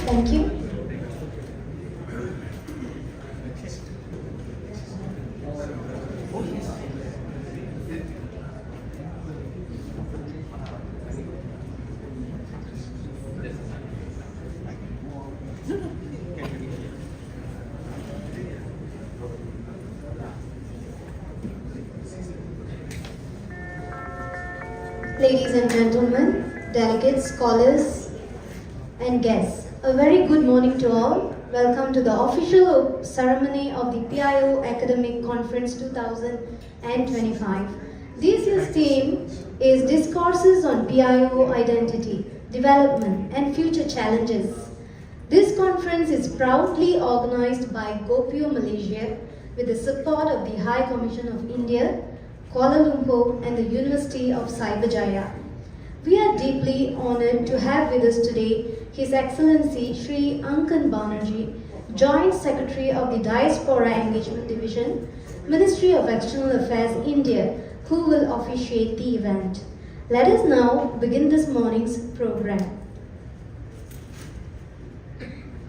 Thank you. Ladies and gentlemen, delegates, scholars, and guests, a very good morning to all. Welcome to the official ceremony of the PIO Academic Conference 2025. This year's theme is Discourses on PIO Identity, Development, and Future Challenges. This conference is proudly organized by GoPIO Malaysia with the support of the High Commission of India, Kuala Lumpur, and the University of Cyberjaya. We are deeply honored to have with us today His Excellency Sri Ankan Banerjee, Joint Secretary of the Diaspora Engagement Division, Ministry of External Affairs, India, who will officiate the event. Let us now begin this morning's program.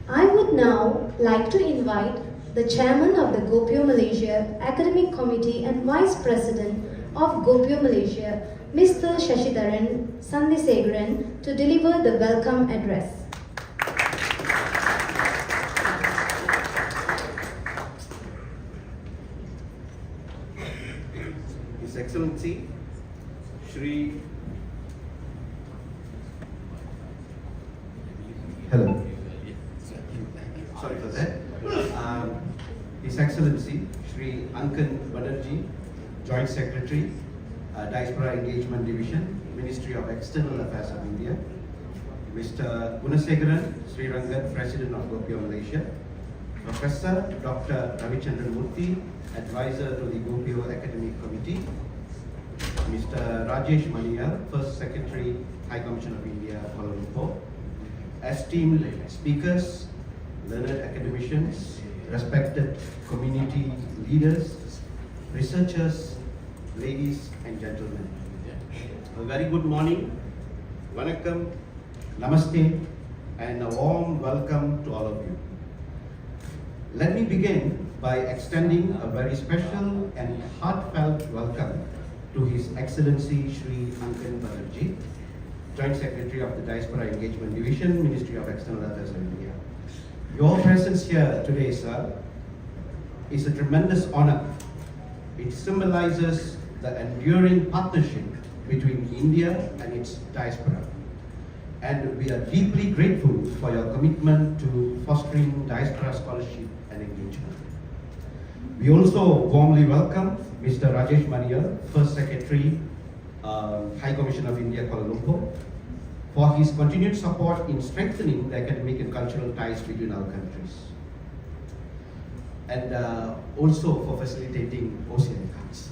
I would now like to invite the Chairman of the GoPIO Malaysia Academic Committee and Vice President of GoPIO Malaysia, Mr. Shashidharan Sandisegaran, to deliver the welcome address. His Excellency Shri Hello. Sorry for that. His Excellency Sri Ankan Banerjee, Joint Secretary, Diaspora Engagement Division, Ministry of External Affairs of India, Mr. Gunasegaran Sri Rangan, President of GoPIO Malaysia, Professor Dr. Ravichandran Murthy, Advisor to the GoPIO Academic Committee, Mr. Rajesh Maniyar, First Secretary, High Commission of India, Kuala Lumpur, esteemed speakers, learned academicians, respected community leaders, researchers, ladies and gentlemen. A very good morning, Vanakkam, Namaste, and a warm welcome to all of you. Let me begin by extending a very special and heartfelt welcome to His Excellency Sri Ankan Banerjee, Joint Secretary of the Diaspora Engagement Division, Ministry of External Affairs of India. Your presence here today, sir, is a tremendous honor. It symbolizes the enduring partnership between India and its diaspora. And we are deeply grateful for your commitment to fostering diaspora scholarship and engagement. We also warmly welcome Mr. Rajesh Maniyar, First Secretary, High Commission of India, Kuala Lumpur, for his continued support in strengthening the academic and cultural ties between our countries, and also for facilitating OCN cards.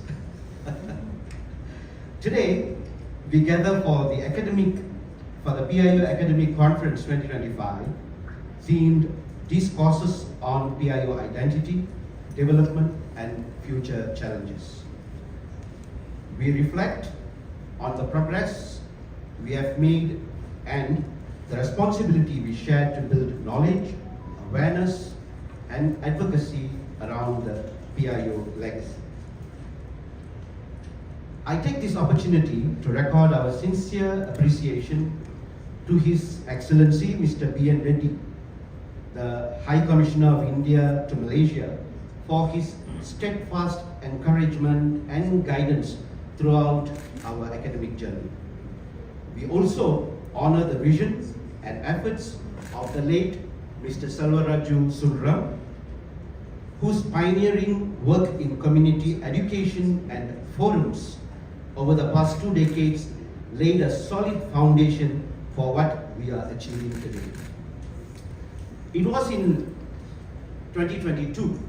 Today, we gather for the PIO Academic Conference 2025, themed Discourses on PIO Identity, Development, and Future Challenges. We reflect on the progress we have made and the responsibility we share to build knowledge, awareness, and advocacy around the PIO legacy. I take this opportunity to record our sincere appreciation to His Excellency Mr. B.N. Reddy, the High Commissioner of India to Malaysia, for his steadfast encouragement and guidance throughout our academic journey. We also honor the vision and efforts of the late Mr. Selvaraju Sundaram, whose pioneering work in community education and forums over the past 2 decades laid a solid foundation for what we are achieving today. It was in 2022,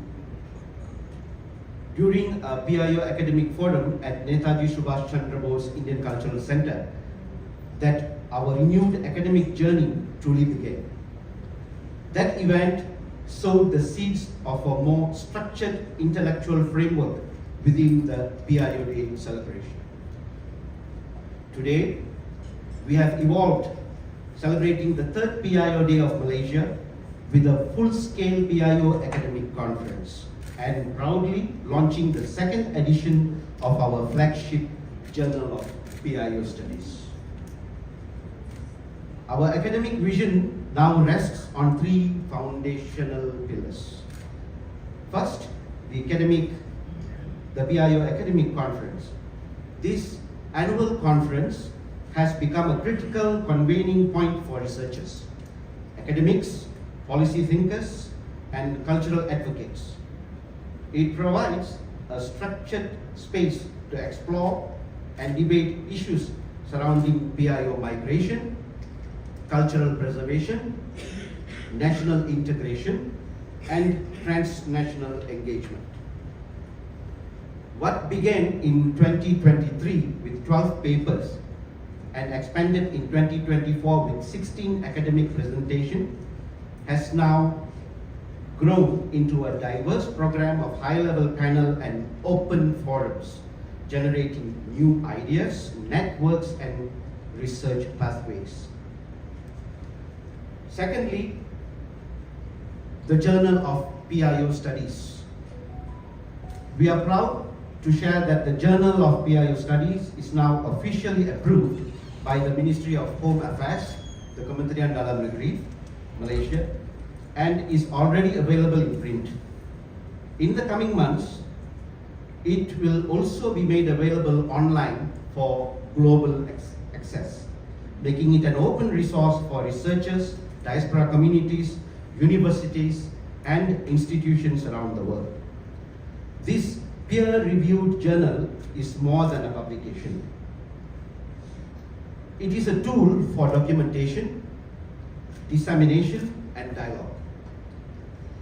during a PIO academic forum at Netaji Subhash Chandra Bose Indian Cultural Center, that our renewed academic journey truly began. That event sowed the seeds of a more structured intellectual framework within the PIO Day celebration. Today, we have evolved celebrating the 3rd PIO Day of Malaysia with a full-scale PIO academic conference and proudly launching the 2nd edition of our flagship Journal of PIO Studies. Our academic vision now rests on 3 foundational pillars. First, the PIO Academic Conference. This annual conference has become a critical convening point for researchers, academics, policy thinkers, and cultural advocates. It provides a structured space to explore and debate issues surrounding PIO migration, cultural preservation, national integration, and transnational engagement. What began in 2023 with 12 papers and expanded in 2024 with 16 academic presentations has now grown into a diverse program of high-level panel and open forums, generating new ideas, networks, and research pathways. Secondly, the Journal of PIO Studies. We are proud to share that the Journal of PIO Studies is now officially approved by the Ministry of Home Affairs, the Kementerian Dalam Negeri, Malaysia, and is already available in print. In the coming months, it will also be made available online for global access, making it an open resource for researchers, diaspora communities, universities, and institutions around the world. This peer-reviewed journal is more than a publication. It is a tool for documentation, dissemination, and dialogue.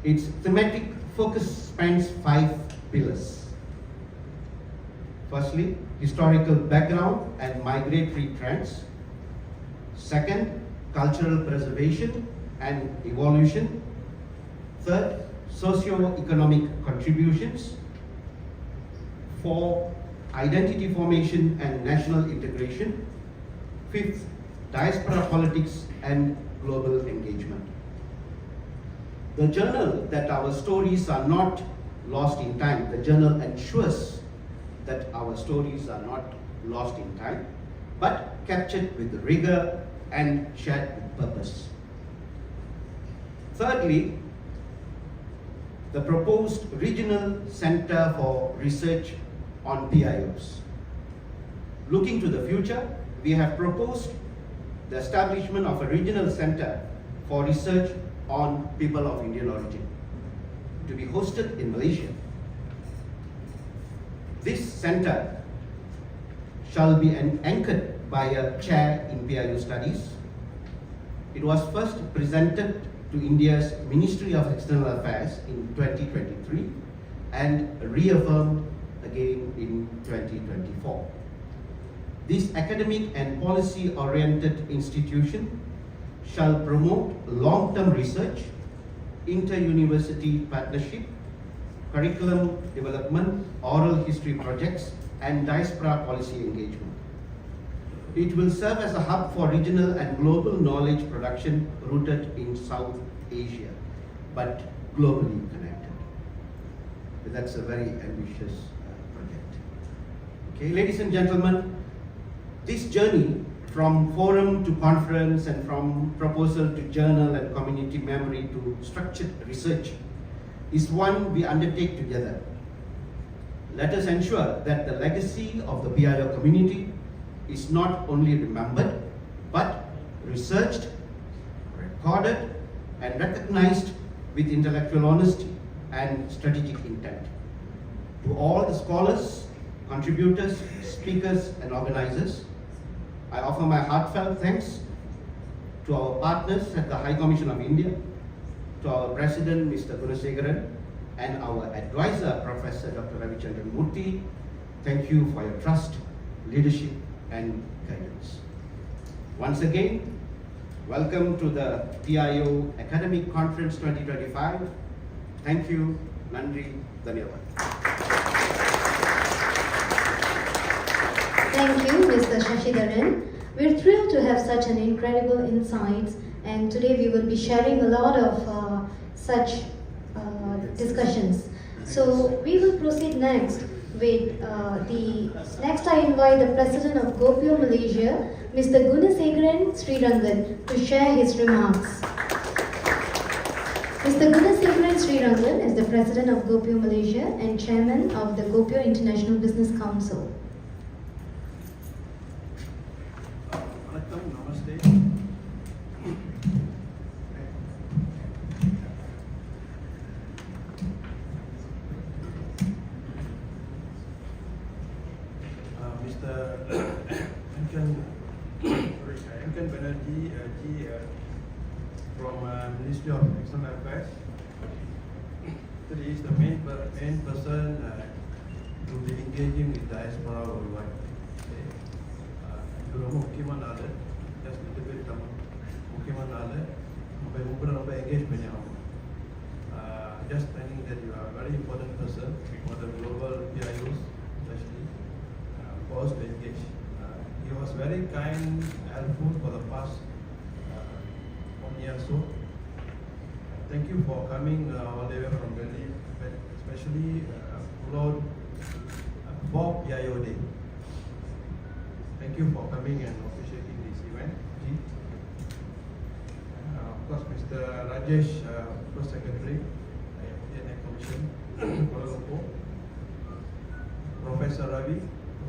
Its thematic focus spans 5 pillars. Firstly, historical background and migratory trends. Second, cultural preservation and evolution. Third, socio-economic contributions. 4, identity formation and national integration. 5th, diaspora politics and global engagement. The journal that our stories are not lost in time. The journal ensures that our stories are not lost in time, but captured with rigor and shared with purpose. Thirdly, the proposed Regional Center for Research on PIOs. Looking to the future, we have proposed the establishment of a regional center for research on people of Indian origin to be hosted in Malaysia. This center shall be anchored by a chair in PIO studies. It was first presented to India's Ministry of External Affairs in 2023 and reaffirmed again in 2024. This academic and policy-oriented institution shall promote long-term research, inter-university partnership, curriculum development, oral history projects, and diaspora policy engagement. It will serve as a hub for regional and global knowledge production rooted in South Asia, but globally connected. That's a very ambitious project. Okay, ladies and gentlemen, this journey from forum to conference and from proposal to journal and community memory to structured research is one we undertake together. Let us ensure that the legacy of the PIO community is not only remembered, but researched, recorded, and recognized with intellectual honesty and strategic intent. To all the scholars, contributors, speakers, and organizers, I offer my heartfelt thanks to our partners at the High Commission of India, to our President, Mr. Gunasegaran, and our advisor, Professor Dr. Ravichandran Murthy. Thank you for your trust, leadership, and guidance. Once again, welcome to the PIO Academic Conference 2025. Thank you. Nandri. Dhanyawad. Thank you, Mr. Shashidharan. We're thrilled to have such an incredible insights, and today we will be sharing a lot of such discussions. So we will proceed next with next I invite the President of GoPio Malaysia, Mr. Gunasekharan Srirangan, to share his remarks. Mr. Gunasekharan Srirangan is the President of GoPio Malaysia and Chairman of the GoPio International Business Council. Namaste. Mr. Ankan Banerjee from Ministry of External Affairs. He is the main person to be engaging with diaspora worldwide. முக்கியமான ஆளு just ரெண்டு பேர் தமிழ் முக்கியமான ஆளு ரொம்ப engage பண்ணி ஆகும் just I think that you are very important person for the global PIOs especially for us to engage. He was very kind, helpful for the past 1 year or so. Thank you for coming all the way from Delhi, especially followed for PIO Day. Thank you for coming and officiating this event. Of course, Mr. Rajesh, First Secretary, INA Commission, Kuala Lumpur. Professor Ravi,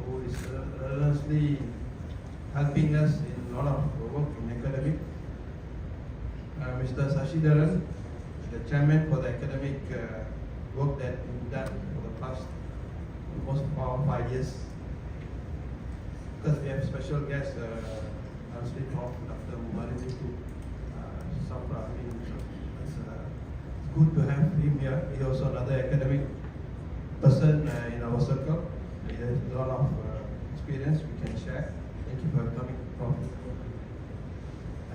who is relentlessly helping us in a lot of work in academic. Mr. Sashidharan, the Chairman for the academic work that we've done for the past almost 4 or 5 years. Because we have special guest, Sri Prof. Dr. Mubarak too. It's good to have him here. He is also another academic person in our circle. He has a lot of experience we can share. Thank you for coming, Prof.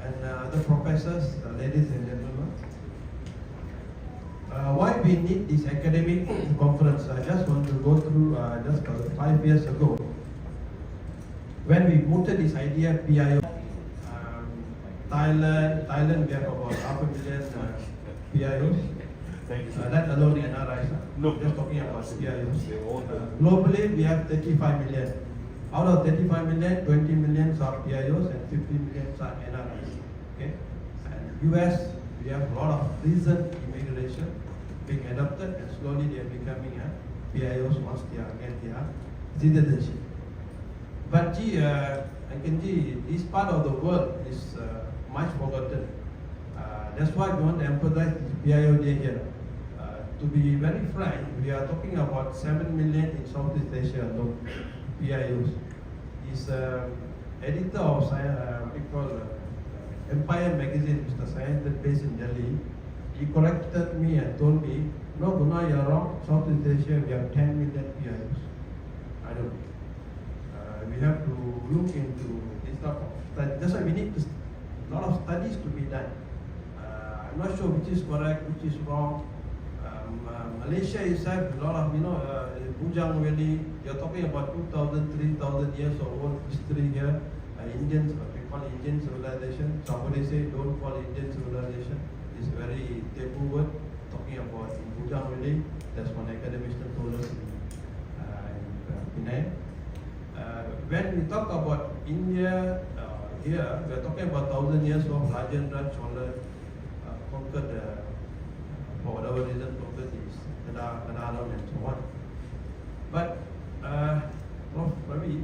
And other professors, ladies and gentlemen. Why we need this academic conference? I just want to go through just 5 years ago. When we mooted this idea, PIO, Thailand, we have about 500,000 PIOs. That alone in NRIs. Just talking about PIOs. Globally, we have 35 million. Out of 35 million, 20 million are PIOs and 50 million are NRIs. Okay? And US, we have a lot of recent immigration being adopted, and slowly they are becoming PIOs once they are get their citizenship. But this part of the world is much forgotten. That's why we want to emphasize this PIO Day here. To be very frank, we are talking about 7 million in Southeast Asia alone, PIOs. He's editor of Empire magazine, Mr. Sayantan, based in Delhi. He corrected me and told me, no, Guna, you're wrong. Southeast Asia, we have 10 million PIOs. I don't know. We have to look into this type of study. That's why we need a lot of studies to be done. I'm not sure which is correct, which is wrong. Malaysia itself, a lot of, Bujang Valley, you're talking about 2,000, 3,000 years of old history here. Indians, what we call Indian civilization. Somebody say don't call Indian civilization. It's very taboo word. Talking about in Bujang Valley, that's one academician told us in Penang. When we talk about India here, we are talking about 1,000 years of Rajendra Chola conquered, for whatever reason, conquered this Nadalam and so on. But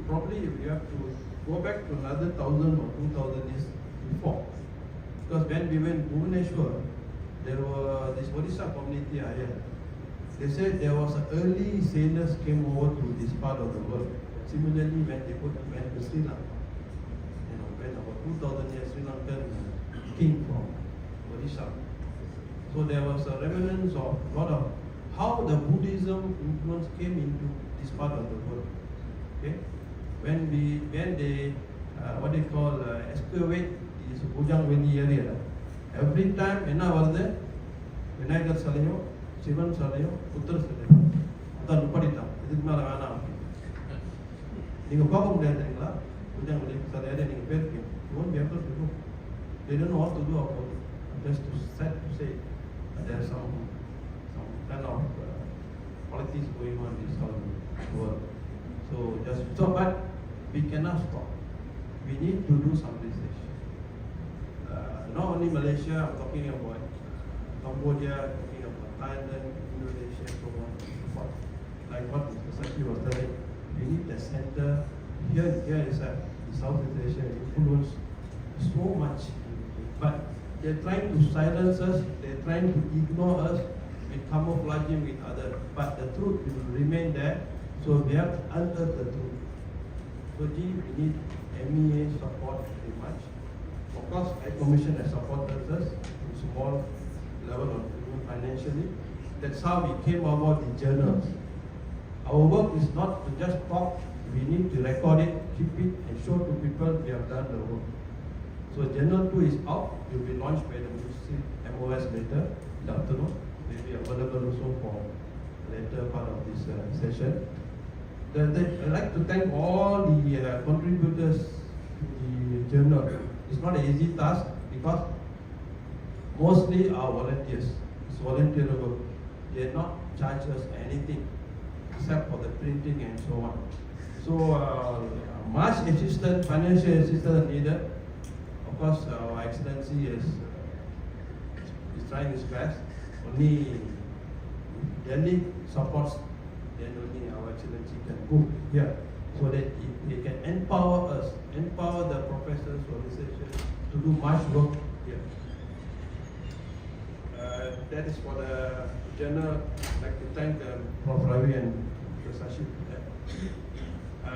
probably we have to go back to another 1,000 or 2,000 years before. Because when we went to Bhubaneswar, there were this Odisha community here. They said there was early sailors came over to this part of the world. Similarly, when they went to Sri Lanka, when about 2,000 years Sri Lankan king from Odisha. So there was a remnants of a lot of how the Buddhism influence came into this part of the world. Okay, when they what they call excavate this Bujang Valley area, every time enna varudhu Vinayagar Salayo, Shivan Salayo, Uttar Salayo, adha nupaditam idhukku mela vena நீங்க போக முடியாது தெரியுங்களா you won't be able to do. They don't know what to do about it. Just to sad to say, there's some kind of politics going on in this whole world. But we cannot stop. We need to do some research. Not only Malaysia, I'm talking about Cambodia, talking about Thailand, Indonesia, so on and so forth. Like what Mr. Saki was telling, we need a center. Here is Southeast Asia influence so much, but they're trying to silence us, they're trying to ignore us with camouflaging with others, but the truth will remain there, so we have to unearth the truth. So we need MEA support very much. Of course, High Commission has supported us in small level or even financially. That's how we came about the journals. Our work is not to just talk, we need to record it, keep it, and show to people we have done the work. So Journal 2 is out, it will be launched by the MOS later in the afternoon, maybe available also for later part of this session. I'd like to thank all the contributors to the journal. It's not an easy task because mostly are volunteers. It's volunteer work. They are not charge us anything except for the printing and so on. So much assistance, financial assistance needed. Of course, our Excellency is trying his best. Only Delhi supports, then only our Excellency can go here, so that he can empower us, empower the professors or researchers to do much work here. That is for the journal. I'd like to thank Prof. Ravi and Mr. Sashi for that.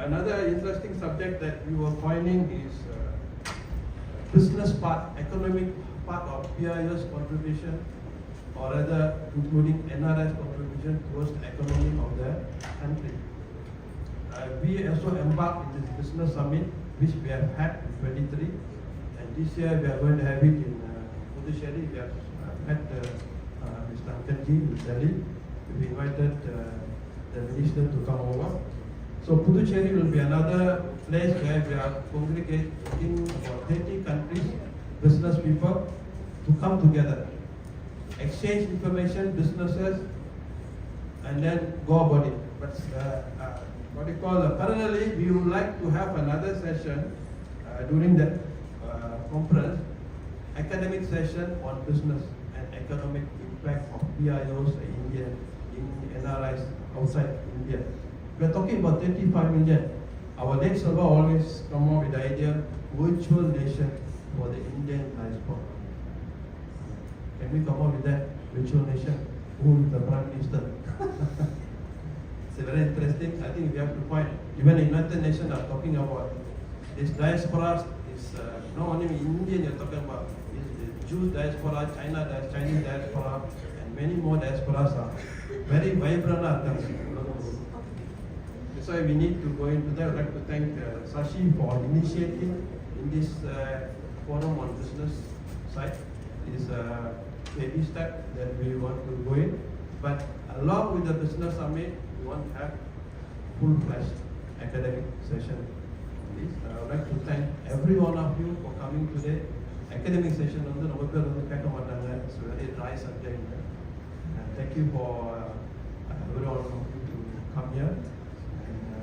Another interesting subject that we were finding is business part, economic part of PIO's contribution, or rather including NRS contribution towards the economy of the country. We also embarked in this business summit, which we have had in 23, and this year we are going to have it in Puducherry. We have had Mr. Ankanji in Delhi. We invited the minister to come over. So Puducherry will be another place where we are congregating about 30 countries, business people, to come together, exchange information, businesses, and then go about it. But parallelly, we would like to have another session during that conference, academic session on business and economic impact of PIOs in NRIs outside India. We are talking about 35 million. Our late server always come up with the idea, virtual nation for the Indian diaspora. Can we come up with that virtual nation? Who is the Prime Minister? It's very interesting. I think we have to find, even the United Nations are talking about this diaspora is not only Indian you're talking about, is Jews diaspora, Chinese diaspora, and many more diasporas are very vibrant. That's why we need to go into that. I'd like to thank Sashi for initiating in this forum on business side. It is a baby step that we want to go in. But along with the business summit, we want to have full-fledged academic session on this. I would like to thank every one of you for coming today. Academic session it's a very dry subject. And thank you for everyone of you to come here.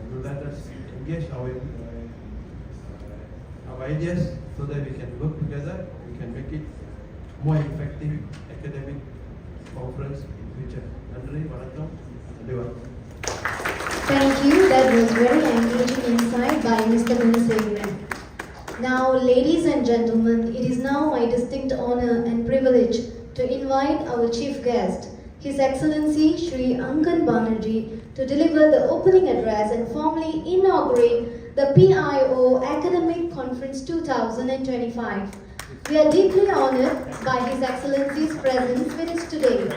To let us engage our ideas so that we can work together, we can make it more effective academic conference in future. Nandri, vanakkam, Dewa. Thank you. That was very engaging insight by Mr. Gunasegran. Now, ladies and gentlemen, it is now my distinct honor and privilege to invite our chief guest, His Excellency Shri Ankan Banerjee, to deliver the opening address and formally inaugurate the PIO Academic Conference 2025. We are deeply honored by His Excellency's presence with us today,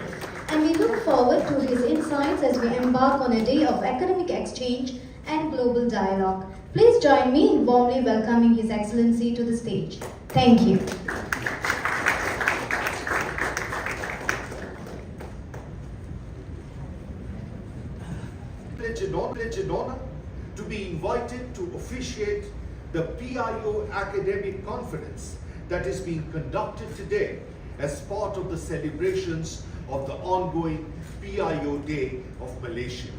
and we look forward to his insights as we embark on a day of academic exchange and global dialogue. Please join me in warmly welcoming His Excellency to the stage. Thank you. Privilege and honor to be invited to officiate the PIO Academic Conference that is being conducted today as part of the celebrations of the ongoing PIO Day of Malaysia.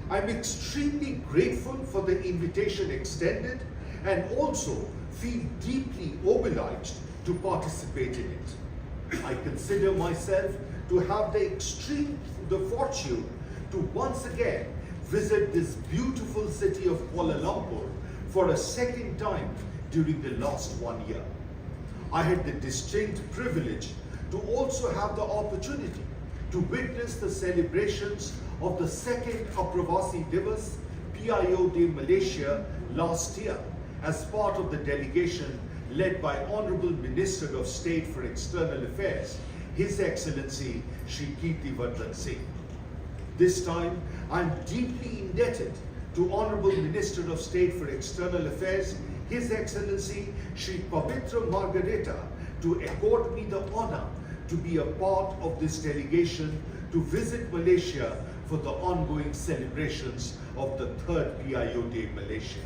I'm extremely grateful for the invitation extended and also feel deeply obliged to participate in it. I consider myself to have the fortune to once again visit this beautiful city of Kuala Lumpur for a second time during the last 1 year. I had the distinct privilege to also have the opportunity to witness the celebrations of the second Apravasi Divas PIO Day Malaysia last year as part of the delegation led by Honorable Minister of State for External Affairs, His Excellency Shri Kirtivardhan Singh. This time, I am deeply indebted to Honorable Minister of State for External Affairs, His Excellency Shri Pavitra Margareta, to accord me the honor to be a part of this delegation to visit Malaysia for the ongoing celebrations of the third PIO Day Malaysia.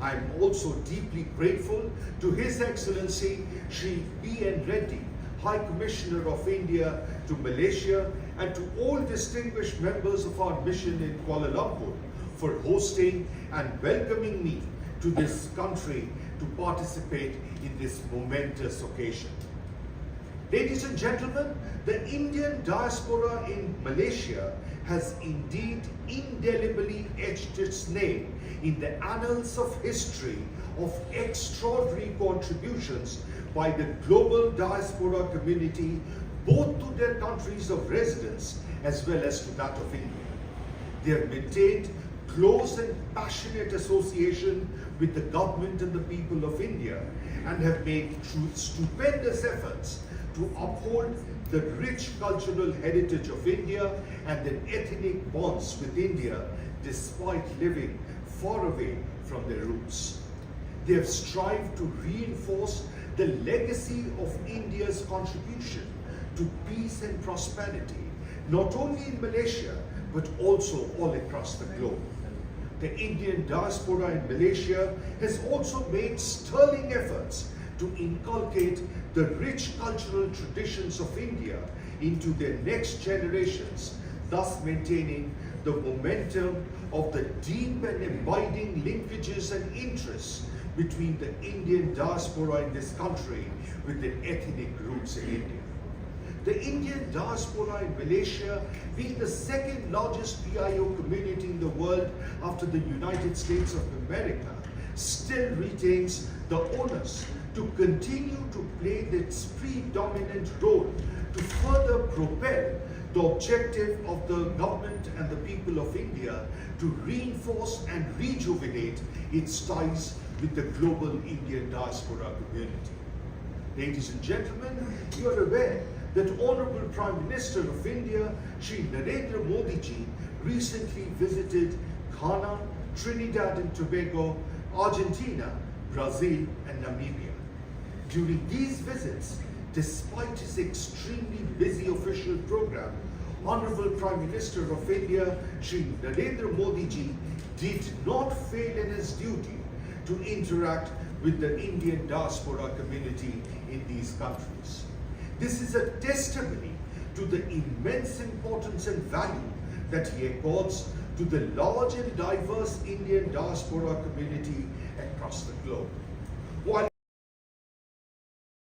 I am also deeply grateful to His Excellency Shri B.N. Reddy, High Commissioner of India to Malaysia, and to all distinguished members of our mission in Kuala Lumpur for hosting and welcoming me to this country to participate in this momentous occasion. Ladies and gentlemen, the Indian diaspora in Malaysia has indeed indelibly etched its name in the annals of history of extraordinary contributions by the global diaspora community, both to their countries of residence as well as to that of India. They have maintained close and passionate association with the government and the people of India and have made stupendous efforts to uphold the rich cultural heritage of India and their ethnic bonds with India despite living far away from their roots. They have strived to reinforce the legacy of India's contribution to peace and prosperity, not only in Malaysia, but also all across the globe. The Indian diaspora in Malaysia has also made sterling efforts to inculcate the rich cultural traditions of India into their next generations, thus maintaining the momentum of the deep and abiding linkages and interests between the Indian diaspora in this country with their ethnic roots in India. The Indian diaspora in Malaysia, being the second largest PIO community in the world after the United States of America, still retains the onus to continue to play its predominant role to further propel the objective of the government and the people of India to reinforce and rejuvenate its ties with the global Indian diaspora community. Ladies and gentlemen, you are aware that Honorable Prime Minister of India, Shri Narendra Modi ji, recently visited Ghana, Trinidad and Tobago, Argentina, Brazil and Namibia. During these visits, despite his extremely busy official program, Honorable Prime Minister of India, Shri Narendra Modi ji, did not fail in his duty to interact with the Indian diaspora community in these countries. This is a testimony to the immense importance and value that he accords to the large and diverse Indian diaspora community across the globe.